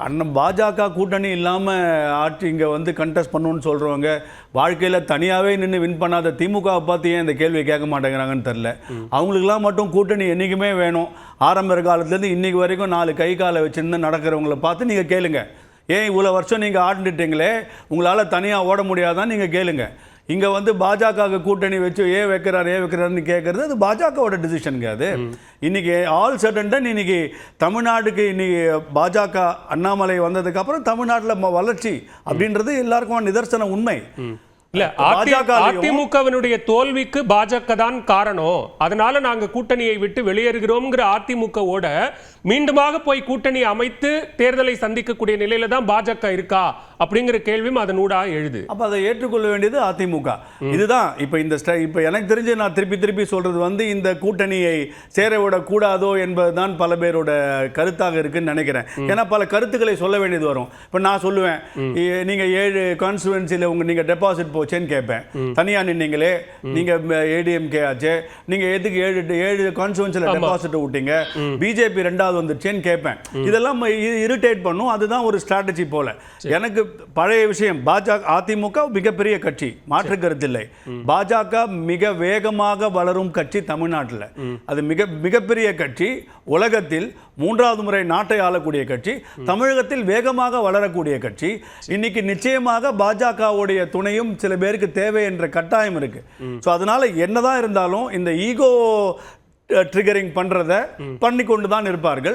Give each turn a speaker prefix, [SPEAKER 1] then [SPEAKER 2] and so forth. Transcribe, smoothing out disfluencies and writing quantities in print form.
[SPEAKER 1] அண்ணன் பாஜக கூட்டணி இல்லாமல் ஆட்சி இங்கே வந்து கண்டெஸ்ட் பண்ணணும்னு சொல்கிறவங்க வாழ்க்கையில் தனியாகவே நின்று வின் பண்ணாத திமுகவை பார்த்து ஏன் இந்த கேள்வியை கேட்க மாட்டேங்கிறாங்கன்னு தெரில. அவங்களுக்கெல்லாம் மட்டும் கூட்டணி என்றைக்குமே வேணும். ஆரம்ப காலத்துலேருந்து இன்றைக்கி வரைக்கும் 4 கை காலை வச்சுருந்து நடக்கிறவங்கள பார்த்து நீங்கள் கேளுங்க, ஏன் இவ்வளோ வருஷம் நீங்கள் ஆடிட்டீங்களே உங்களால் தனியாக ஓட முடியாதான் நீங்கள் கேளுங்க. இங்கே வந்து பாஜக கூட்டணி வச்சு ஏன் வைக்கிறாருன்னு கேட்குறது அது பாஜகவோட டிசிஷனுங்க. அது இன்னைக்கு ஆல் சடன் இன்னைக்கு தமிழ்நாட்டுக்கு இன்னைக்கு பாஜக அண்ணாமலை வந்ததுக்கப்புறம் தமிழ்நாட்டில் வளர்ச்சி அப்படின்றது எல்லாருக்கும் நிதர்சன உண்மை.
[SPEAKER 2] இல்ல, அதிமுகவினுடைய தோல்விக்கு பாஜக தான் காரணம், அதனால நாங்க கூட்டணியை விட்டு வெளியேறுகிறோம்ங்கிற அதிமுகவோட மீண்டுமாக போய் கூட்டணி அமைத்து தேர்தலை சந்திக்கக்கூடிய நிலையில தான் பாஜக இருக்கா அப்படிங்கிற கேள்வியும் அதனூடா எழுது.
[SPEAKER 1] அப்ப அதை ஏற்றுக்கொள்ள வேண்டியது அதிமுக. இதுதான் இப்ப எனக்கு தெரிஞ்சு நான் திருப்பி சொல்றது வந்து இந்த கூட்டணியை சேரவிட கூடாதோ என்பதுதான் பல பேரோட கருத்தாக இருக்குன்னு நினைக்கிறேன். ஏன்னா பல கருத்துக்களை சொல்ல வேண்டியது வரும். இப்ப நான் சொல்லுவேன், நீங்க 7 கான்ஸ்டிட்யூன்சில நீங்க டெபாசிட் போச்சேன்னு கேட்பேன். தனியா நின்னீங்களே, நீங்க ஏடிஎம்கே ஆச்சு, நீங்க எதுக்கு 7 கான்ஸ்டிட்யூன்சில டெபாசிட் விட்டீங்க, பிஜேபி 2வது வந்துருச்சேன்னு கேட்பேன். இதெல்லாம் இரிட்டேட் பண்ணும். அதுதான் ஒரு ஸ்ட்ராட்டஜி போல. எனக்கு பழைய விஷயம், பாஜக அதிமுக மிகப்பெரிய கட்சி, மாற்று கருத்தில்லை. பாஜக மிக வேகமாக வளரும் கட்சி தமிழ்நாட்டில். அது மிகப்பெரிய கட்சி. உலகத்தில் 3வது முறை நாட்டை ஆளக்கூடிய கட்சி, தமிழகத்தில் வேகமாக வளரக்கூடிய கட்சி. இன்னைக்கு நிச்சயமாக பாஜகவுடைய துணையும் சில பேருக்கு தேவை என்ற கட்டாயம் இருக்கு. ஸோ அதனால என்னதான் இருந்தாலும் இந்த ஈகோ ட்ரிகரிங் பண்றதை பண்ணி கொண்டு தான் இருப்பார்கள்.